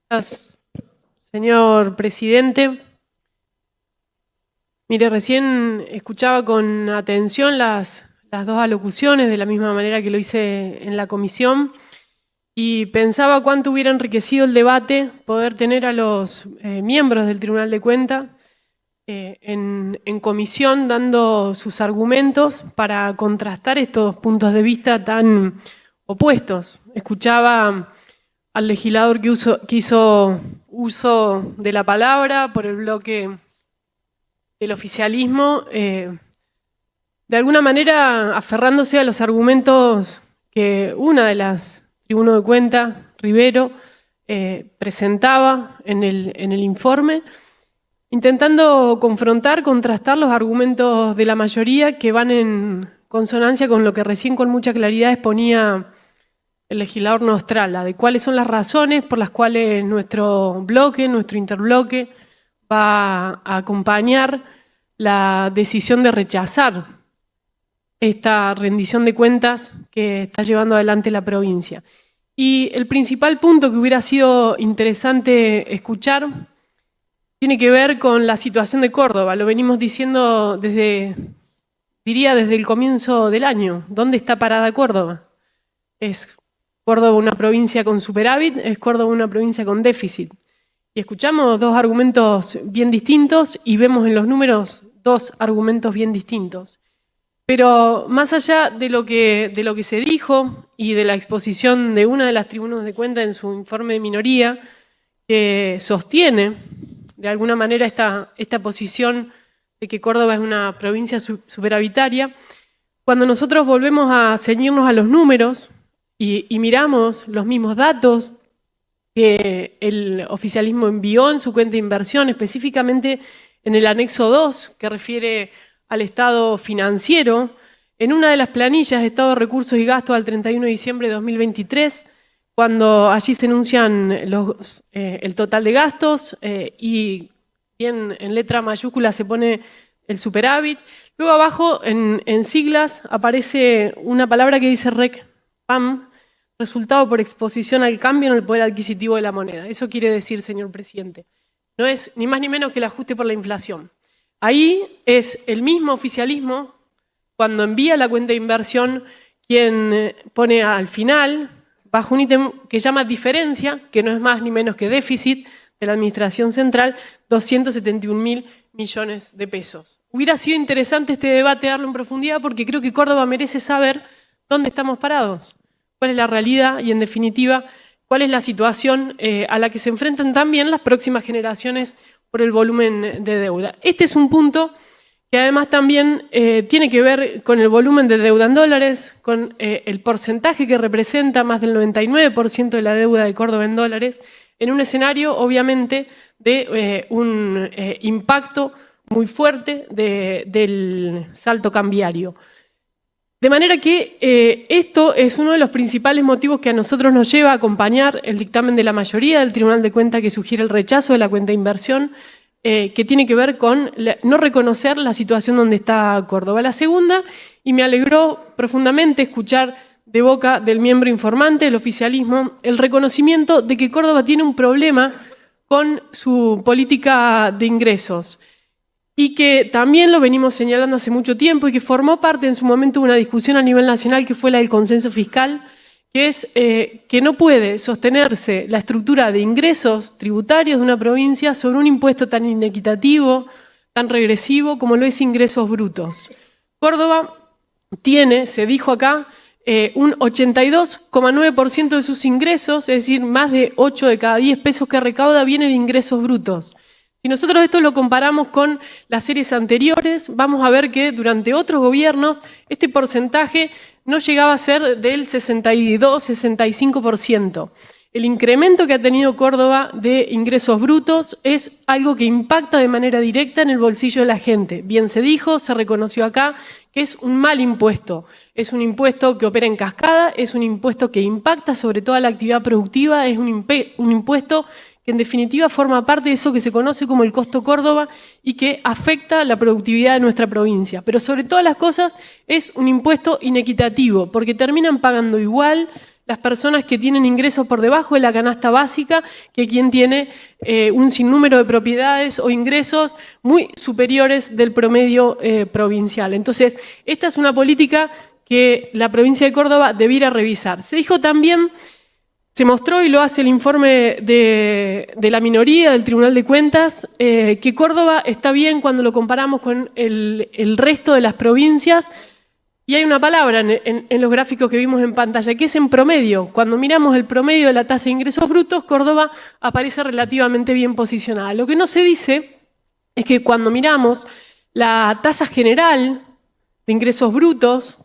Gracias, señor presidente. Mire, recién escuchaba con atención las dos alocuciones, de la misma manera que lo hice en la comisión, y pensaba cuánto hubiera enriquecido el debate poder tener a los miembros del Tribunal de Cuentas en comisión dando sus argumentos para contrastar estos puntos de vista tan opuestos. Escuchaba al legislador que hizo uso de la palabra por el bloque del oficialismo, de alguna manera aferrándose a los argumentos que una de las tribunas de cuentas, Rivero, presentaba en el informe, intentando confrontar, contrastar los argumentos de la mayoría que van en consonancia con lo que recién con mucha claridad exponía el legislador Nostrala, de cuáles son las razones por las cuales nuestro bloque, nuestro interbloque, va a acompañar la decisión de rechazar esta rendición de cuentas que está llevando adelante la provincia. Y el principal punto que hubiera sido interesante escuchar tiene que ver con la situación de Córdoba. Lo venimos diciendo desde el comienzo del año. ¿Dónde está parada Córdoba? ¿Es Córdoba una provincia con superávit? ¿Es Córdoba una provincia con déficit? Y escuchamos dos argumentos bien distintos y vemos en los números dos argumentos bien distintos. Pero más allá de lo que se dijo y de la exposición de una de las tribunas de cuentas en su informe de minoría, que sostiene de alguna manera esta posición de que Córdoba es una provincia superavitaria, cuando nosotros volvemos a ceñirnos a los números y miramos los mismos datos que el oficialismo envió en su cuenta de inversión, específicamente en el anexo 2, que refiere al estado financiero, en una de las planillas de estado de recursos y gastos al 31 de diciembre de 2023, cuando allí se enuncian el total de gastos y bien en letra mayúscula se pone el superávit. Luego abajo, en siglas, aparece una palabra que dice REC-PAM, resultado por exposición al cambio en el poder adquisitivo de la moneda. Eso quiere decir, señor presidente, no es ni más ni menos que el ajuste por la inflación. Ahí es el mismo oficialismo, cuando envía la cuenta de inversión, quien pone al final, bajo un ítem que llama diferencia, que no es más ni menos que déficit de la Administración Central, 271.000 millones de pesos. Hubiera sido interesante este debate darlo en profundidad porque creo que Córdoba merece saber dónde estamos parados, cuál es la realidad y, en definitiva, cuál es la situación a la que se enfrentan también las próximas generaciones por el volumen de deuda. Este es un punto que además también tiene que ver con el volumen de deuda en dólares, con el porcentaje que representa más del 99% de la deuda de Córdoba en dólares, en un escenario obviamente de un impacto muy fuerte del salto cambiario. De manera que esto es uno de los principales motivos que a nosotros nos lleva a acompañar el dictamen de la mayoría del Tribunal de Cuentas que sugiere el rechazo de la cuenta de inversión, que tiene que ver con no reconocer la situación donde está Córdoba. La segunda, y me alegró profundamente escuchar de boca del miembro informante del oficialismo el reconocimiento de que Córdoba tiene un problema con su política de ingresos y que también lo venimos señalando hace mucho tiempo y que formó parte en su momento de una discusión a nivel nacional que fue la del consenso fiscal, que es que no puede sostenerse la estructura de ingresos tributarios de una provincia sobre un impuesto tan inequitativo, tan regresivo como lo es ingresos brutos. Córdoba tiene, se dijo acá, un 82,9% de sus ingresos, es decir, más de 8 de cada 10 pesos que recauda viene de ingresos brutos. Si nosotros esto lo comparamos con las series anteriores, vamos a ver que durante otros gobiernos este porcentaje no llegaba a ser del 62-65%. El incremento que ha tenido Córdoba de ingresos brutos es algo que impacta de manera directa en el bolsillo de la gente. Bien se dijo, se reconoció acá que es un mal impuesto. Es un impuesto que opera en cascada, es un impuesto que impacta sobre toda la actividad productiva, es un impuesto que en definitiva forma parte de eso que se conoce como el costo Córdoba y que afecta la productividad de nuestra provincia. Pero sobre todas las cosas es un impuesto inequitativo, porque terminan pagando igual las personas que tienen ingresos por debajo de la canasta básica que quien tiene un sinnúmero de propiedades o ingresos muy superiores del promedio provincial. Entonces, esta es una política que la provincia de Córdoba debiera revisar. Se dijo también, se mostró y lo hace el informe de la minoría del Tribunal de Cuentas, que Córdoba está bien cuando lo comparamos con el resto de las provincias. Y hay una palabra en los gráficos que vimos en pantalla, que es en promedio. Cuando miramos el promedio de la tasa de ingresos brutos, Córdoba aparece relativamente bien posicionada. Lo que no se dice es que cuando miramos la tasa general de ingresos brutos,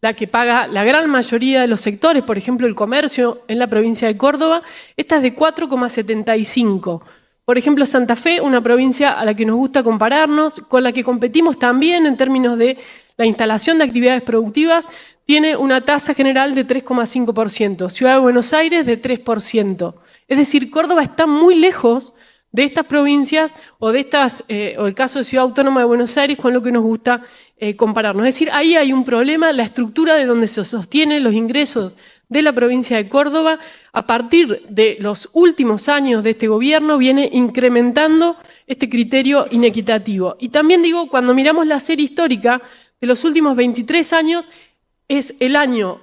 la que paga la gran mayoría de los sectores, por ejemplo el comercio en la provincia de Córdoba, esta es de 4,75. Por ejemplo, Santa Fe, una provincia a la que nos gusta compararnos, con la que competimos también en términos de la instalación de actividades productivas, tiene una tasa general de 3,5%, Ciudad de Buenos Aires de 3%. Es decir, Córdoba está muy lejos de estas provincias o de o el caso de Ciudad Autónoma de Buenos Aires con lo que nos gusta compararnos. Es decir, ahí hay un problema, la estructura de donde se sostienen los ingresos de la provincia de Córdoba, a partir de los últimos años de este gobierno, viene incrementando este criterio inequitativo. Y también digo, cuando miramos la serie histórica de los últimos 23 años, es el año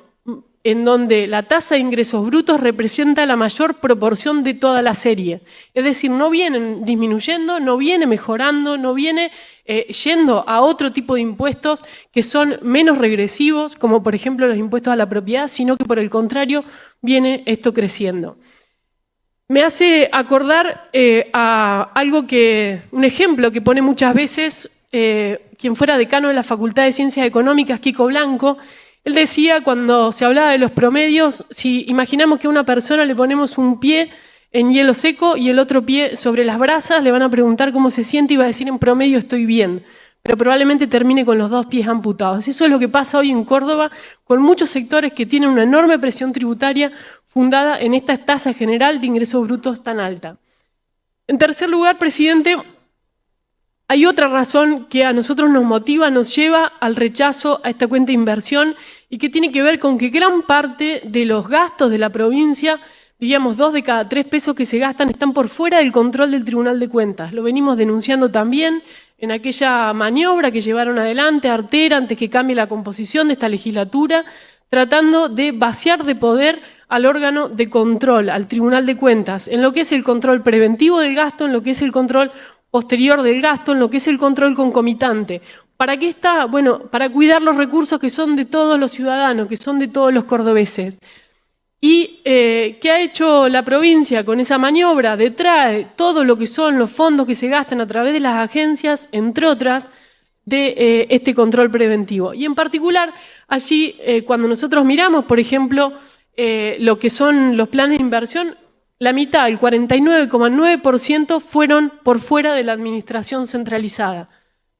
en donde la tasa de ingresos brutos representa la mayor proporción de toda la serie. Es decir, no vienen disminuyendo, no viene mejorando, no viene yendo a otro tipo de impuestos que son menos regresivos, como por ejemplo los impuestos a la propiedad, sino que por el contrario viene esto creciendo. Me hace acordar a algo un ejemplo que pone muchas veces quien fuera decano de la Facultad de Ciencias Económicas, Kiko Blanco. Él decía, cuando se hablaba de los promedios, si imaginamos que a una persona le ponemos un pie en hielo seco y el otro pie sobre las brasas, le van a preguntar cómo se siente y va a decir en promedio estoy bien, pero probablemente termine con los dos pies amputados. Eso es lo que pasa hoy en Córdoba con muchos sectores que tienen una enorme presión tributaria fundada en esta tasa general de ingresos brutos tan alta. En tercer lugar, presidente, hay otra razón que a nosotros nos motiva, nos lleva al rechazo a esta cuenta de inversión y que tiene que ver con que gran parte de los gastos de la provincia, diríamos 2 de cada 3 pesos que se gastan, están por fuera del control del Tribunal de Cuentas. Lo venimos denunciando también en aquella maniobra que llevaron adelante Artera antes que cambie la composición de esta legislatura, tratando de vaciar de poder al órgano de control, al Tribunal de Cuentas, en lo que es el control preventivo del gasto, en lo que es el control posterior del gasto, en lo que es el control concomitante. ¿Para qué está? Bueno, para cuidar los recursos que son de todos los ciudadanos, que son de todos los cordobeses. ¿Y qué ha hecho la provincia con esa maniobra? Detrae todo lo que son los fondos que se gastan a través de las agencias, entre otras, de este control preventivo. Y en particular, allí, cuando nosotros miramos, por ejemplo, lo que son los planes de inversión, la mitad, el 49,9%, fueron por fuera de la administración centralizada.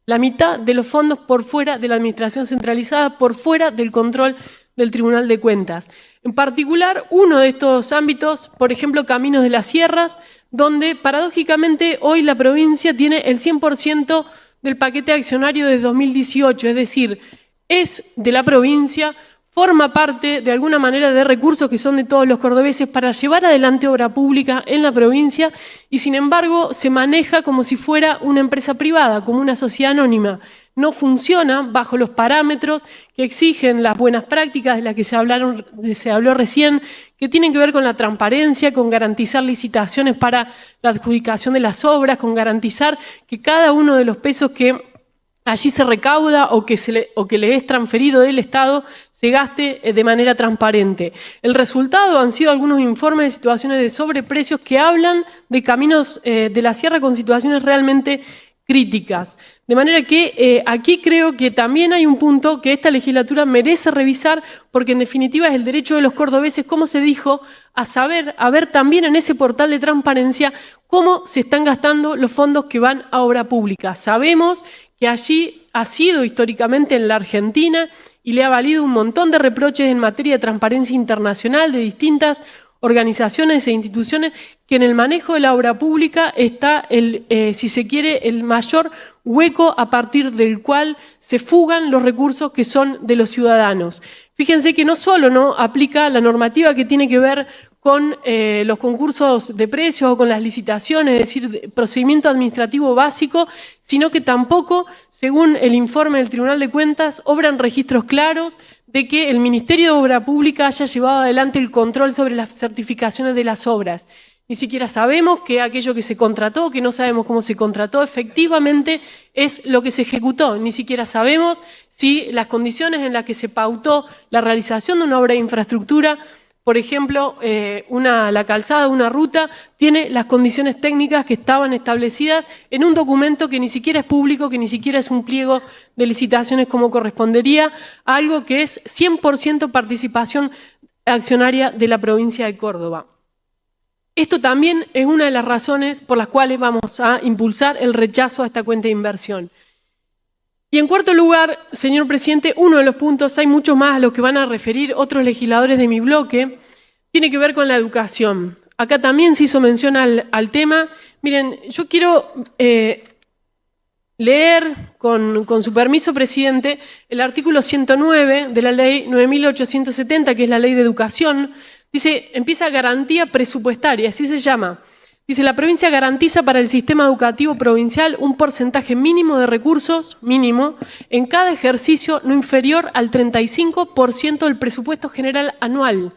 La mitad de los fondos por fuera de la administración centralizada, por fuera del control del Tribunal de Cuentas. En particular, uno de estos ámbitos, por ejemplo, Caminos de las Sierras, donde paradójicamente hoy la provincia tiene el 100% del paquete accionario de 2018, es decir, es de la provincia, forma parte de alguna manera de recursos que son de todos los cordobeses para llevar adelante obra pública en la provincia y sin embargo se maneja como si fuera una empresa privada, como una sociedad anónima. No funciona bajo los parámetros que exigen las buenas prácticas de las que se habló recién, que tienen que ver con la transparencia, con garantizar licitaciones para la adjudicación de las obras, con garantizar que cada uno de los pesos que allí se recauda o que le es transferido del Estado se gaste de manera transparente. El resultado han sido algunos informes de situaciones de sobreprecios que hablan de Caminos de la Sierra con situaciones realmente críticas. De manera que aquí creo que también hay un punto que esta legislatura merece revisar porque en definitiva es el derecho de los cordobeses, como se dijo, a saber, a ver también en ese portal de transparencia cómo se están gastando los fondos que van a obra pública. Sabemos que allí ha sido históricamente en la Argentina y le ha valido un montón de reproches en materia de transparencia internacional de distintas organizaciones e instituciones que en el manejo de la obra pública está, si se quiere, el mayor hueco a partir del cual se fugan los recursos que son de los ciudadanos. Fíjense que no solo no aplica la normativa que tiene que ver con los concursos de precios o con las licitaciones, es decir, procedimiento administrativo básico, sino que tampoco, según el informe del Tribunal de Cuentas, obran registros claros de que el Ministerio de Obra Pública haya llevado adelante el control sobre las certificaciones de las obras. Ni siquiera sabemos que aquello que se contrató, que no sabemos cómo se contrató, efectivamente es lo que se ejecutó. Ni siquiera sabemos si las condiciones en las que se pautó la realización de una obra de infraestructura, por ejemplo, la calzada de una ruta, tiene las condiciones técnicas que estaban establecidas en un documento que ni siquiera es público, que ni siquiera es un pliego de licitaciones como correspondería a algo que es 100% participación accionaria de la provincia de Córdoba. Esto también es una de las razones por las cuales vamos a impulsar el rechazo a esta cuenta de inversión. Y en cuarto lugar, señor presidente, uno de los puntos, hay muchos más a los que van a referir otros legisladores de mi bloque, tiene que ver con la educación. Acá también se hizo mención al tema. Miren, yo quiero leer, con su permiso, presidente, el artículo 109 de la ley 9.870, que es la ley de educación. Dice, empieza garantía presupuestaria, así se llama. Dice, la provincia garantiza para el sistema educativo provincial un porcentaje mínimo de recursos, mínimo, en cada ejercicio no inferior al 35% del presupuesto general anual.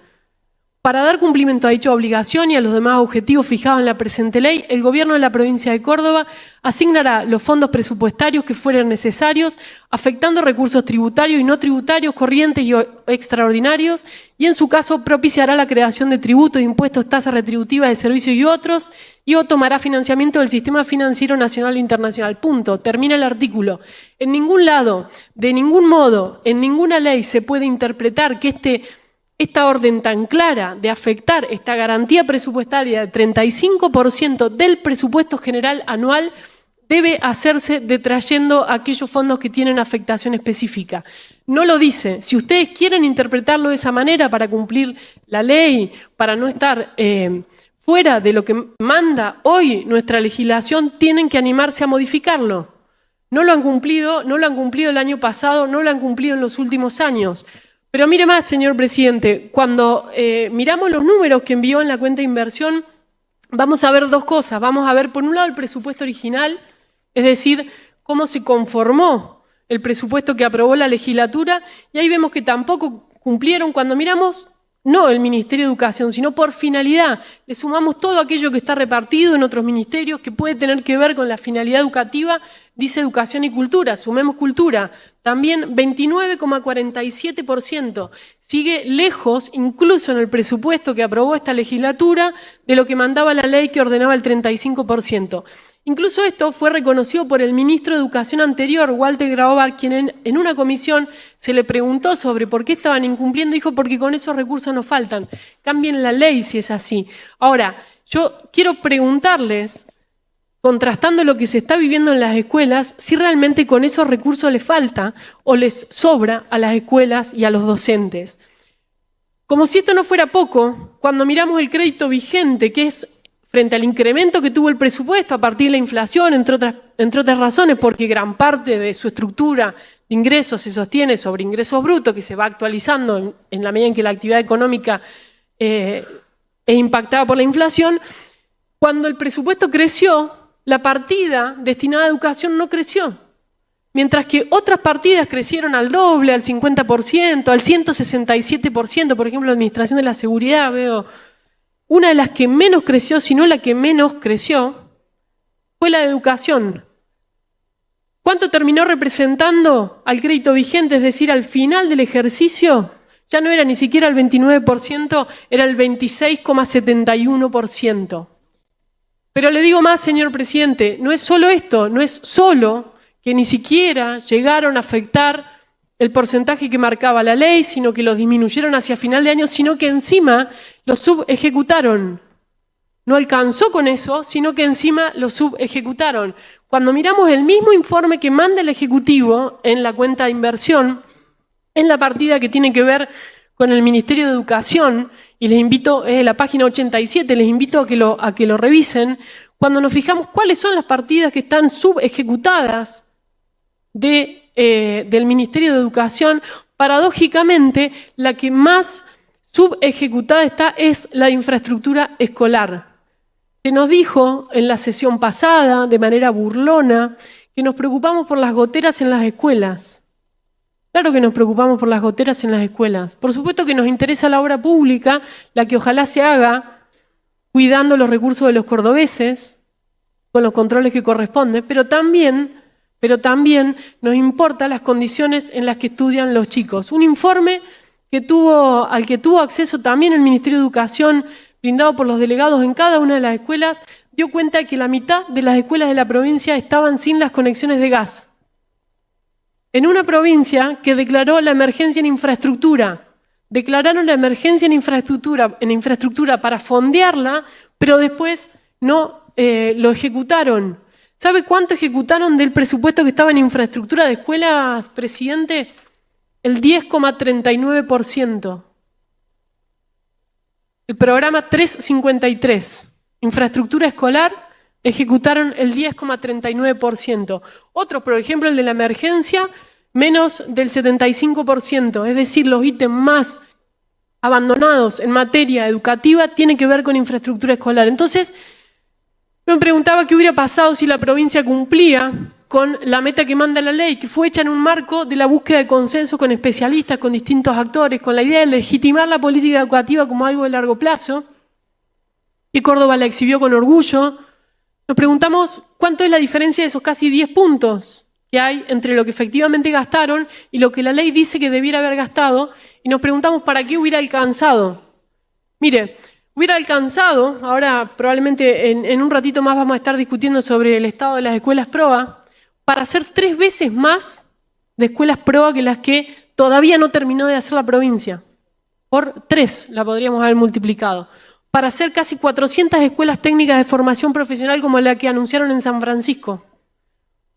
Para dar cumplimiento a dicha obligación y a los demás objetivos fijados en la presente ley, el Gobierno de la provincia de Córdoba asignará los fondos presupuestarios que fueren necesarios, afectando recursos tributarios y no tributarios, corrientes y extraordinarios, y en su caso propiciará la creación de tributos, impuestos, tasas retributivas de servicios y otros, y o tomará financiamiento del sistema financiero nacional e internacional. Punto. Termina el artículo. En ningún lado, de ningún modo, en ninguna ley se puede interpretar que esta orden tan clara de afectar esta garantía presupuestaria de 35% del presupuesto general anual debe hacerse detrayendo aquellos fondos que tienen afectación específica. No lo dice. Si ustedes quieren interpretarlo de esa manera para cumplir la ley, para no estar fuera de lo que manda hoy nuestra legislación, tienen que animarse a modificarlo. No lo han cumplido el año pasado, no lo han cumplido en los últimos años. Pero mire más, señor presidente, cuando miramos los números que envió en la cuenta de inversión, vamos a ver dos cosas. Vamos a ver, por un lado, el presupuesto original, es decir, cómo se conformó el presupuesto que aprobó la legislatura, y ahí vemos que tampoco cumplieron. Cuando miramos, no el Ministerio de Educación, sino por finalidad, le sumamos todo aquello que está repartido en otros ministerios que puede tener que ver con la finalidad educativa, dice educación y cultura, sumemos cultura, también 29,47%, sigue lejos, incluso en el presupuesto que aprobó esta legislatura, de lo que mandaba la ley que ordenaba el 35%. Incluso esto fue reconocido por el ministro de Educación anterior, Walter Graobar, quien en una comisión se le preguntó sobre por qué estaban incumpliendo, dijo porque con esos recursos nos faltan. Cambien la ley si es así. Ahora, yo quiero preguntarles, contrastando lo que se está viviendo en las escuelas, si realmente con esos recursos les falta o les sobra a las escuelas y a los docentes. Como si esto no fuera poco, cuando miramos el crédito vigente, que es frente al incremento que tuvo el presupuesto a partir de la inflación, entre otras razones, porque gran parte de su estructura de ingresos se sostiene sobre ingresos brutos, que se va actualizando en la medida en que la actividad económica es impactada por la inflación. Cuando el presupuesto creció, la partida destinada a educación no creció, mientras que otras partidas crecieron al doble, al 50%, al 167%, por ejemplo, la Administración de la Seguridad, veo. Una de las que menos creció, si no la que menos creció, fue la de educación. ¿Cuánto terminó representando al crédito vigente? Es decir, al final del ejercicio, ya no era ni siquiera el 29%, era el 26,71%. Pero le digo más, señor presidente, no es solo esto, no es solo que ni siquiera llegaron a afectar el porcentaje que marcaba la ley, sino que lo disminuyeron hacia final de año, sino que encima lo subejecutaron. No alcanzó con eso, sino que encima lo subejecutaron. Cuando miramos el mismo informe que manda el Ejecutivo en la cuenta de inversión, en la partida que tiene que ver con el Ministerio de Educación, y les invito, es la página 87, les invito a que lo revisen, cuando nos fijamos cuáles son las partidas que están subejecutadas del Ministerio de Educación, paradójicamente la que más subejecutada está es la de infraestructura escolar. Se nos dijo en la sesión pasada, de manera burlona, que nos preocupamos por las goteras en las escuelas. Claro que nos preocupamos por las goteras en las escuelas. Por supuesto que nos interesa la obra pública, la que ojalá se haga cuidando los recursos de los cordobeses, con los controles que corresponden, pero también nos importan las condiciones en las que estudian los chicos. Un informe al que tuvo acceso también el Ministerio de Educación, brindado por los delegados en cada una de las escuelas, dio cuenta de que la mitad de las escuelas de la provincia estaban sin las conexiones de gas. En una provincia que declaró la emergencia en infraestructura, declararon la emergencia en infraestructura para fondearla, pero después no lo ejecutaron. ¿Sabe cuánto ejecutaron del presupuesto que estaba en infraestructura de escuelas, presidente? El 10,39%. El programa 353, infraestructura escolar, ejecutaron el 10,39%. Otros, por ejemplo, el de la emergencia, menos del 75%. Es decir, los ítems más abandonados en materia educativa tienen que ver con infraestructura escolar. Entonces, me preguntaba qué hubiera pasado si la provincia cumplía con la meta que manda la ley, que fue hecha en un marco de la búsqueda de consenso con especialistas, con distintos actores, con la idea de legitimar la política educativa como algo de largo plazo, que Córdoba la exhibió con orgullo. Nos preguntamos cuánto es la diferencia de esos casi 10 puntos que hay entre lo que efectivamente gastaron y lo que la ley dice que debiera haber gastado, y nos preguntamos para qué hubiera alcanzado. Mire, hubiera alcanzado, ahora probablemente en un ratito más vamos a estar discutiendo sobre el estado de las escuelas PROA, para hacer 3 veces más de escuelas PROA que las que todavía no terminó de hacer la provincia. Por 3 la podríamos haber multiplicado. Para hacer casi 400 escuelas técnicas de formación profesional como la que anunciaron en San Francisco.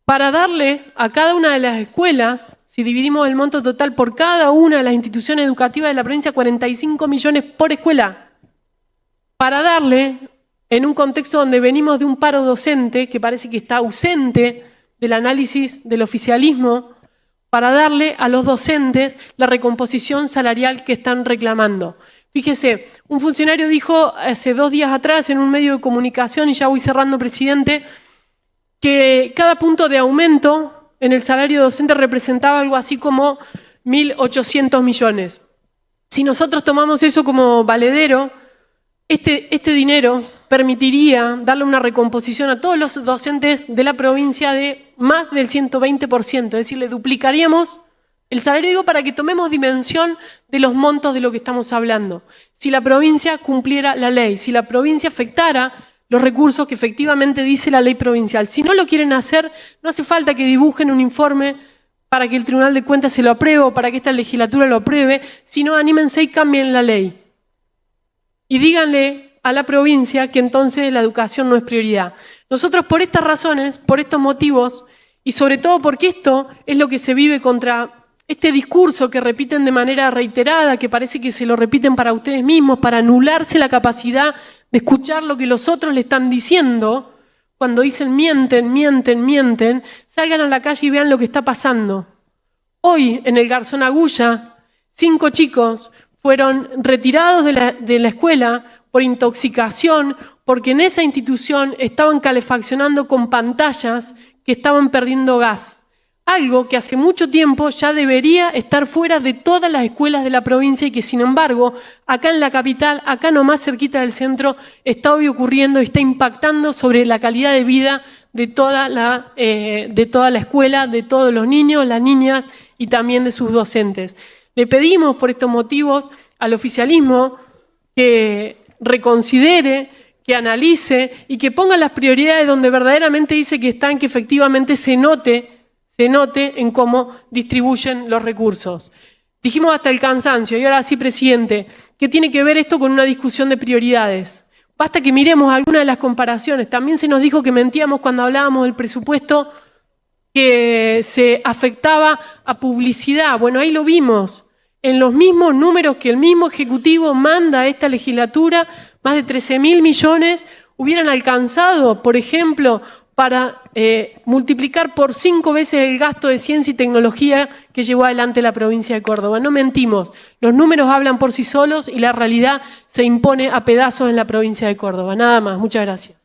Para darle a cada una de las escuelas, si dividimos el monto total por cada una de las instituciones educativas de la provincia, 45 millones por escuela. Para darle, en un contexto donde venimos de un paro docente que parece que está ausente del análisis del oficialismo, para darle a los docentes la recomposición salarial que están reclamando. Fíjese, un funcionario dijo hace 2 días atrás en un medio de comunicación, y ya voy cerrando, presidente, que cada punto de aumento en el salario docente representaba algo así como 1.800 millones. Si nosotros tomamos eso como valedero, este dinero permitiría darle una recomposición a todos los docentes de la provincia de más del 120%, es decir, le duplicaríamos el salario, digo, para que tomemos dimensión de los montos de lo que estamos hablando. Si la provincia cumpliera la ley, si la provincia afectara los recursos que efectivamente dice la ley provincial. Si no lo quieren hacer, no hace falta que dibujen un informe para que el Tribunal de Cuentas se lo apruebe o para que esta legislatura lo apruebe, sino anímense y cambien la ley. Y díganle a la provincia que entonces la educación no es prioridad. Nosotros por estas razones, por estos motivos, y sobre todo porque esto es lo que se vive contra este discurso que repiten de manera reiterada, que parece que se lo repiten para ustedes mismos, para anularse la capacidad de escuchar lo que los otros le están diciendo, cuando dicen mienten, mienten, mienten, salgan a la calle y vean lo que está pasando. Hoy, en el Garzón Agulla, 5 chicos fueron retirados de la escuela por intoxicación, porque en esa institución estaban calefaccionando con pantallas que estaban perdiendo gas. Algo que hace mucho tiempo ya debería estar fuera de todas las escuelas de la provincia y que, sin embargo, acá en la capital, acá nomás cerquita del centro, está hoy ocurriendo y está impactando sobre la calidad de vida de toda la escuela, de todos los niños, las niñas y también de sus docentes. Le pedimos por estos motivos al oficialismo que reconsidere, que analice y que ponga las prioridades donde verdaderamente dice que están, que efectivamente se note en cómo distribuyen los recursos. Dijimos hasta el cansancio, y ahora sí, presidente, ¿qué tiene que ver esto con una discusión de prioridades? Basta que miremos algunas de las comparaciones. También se nos dijo que mentíamos cuando hablábamos del presupuesto que se afectaba a publicidad. Bueno, ahí lo vimos. en los mismos números que el mismo Ejecutivo manda a esta legislatura, más de 13.000 millones, hubieran alcanzado, por ejemplo, para multiplicar por 5 veces el gasto de ciencia y tecnología que llevó adelante la provincia de Córdoba. No mentimos, los números hablan por sí solos y la realidad se impone a pedazos en la provincia de Córdoba. Nada más, muchas gracias.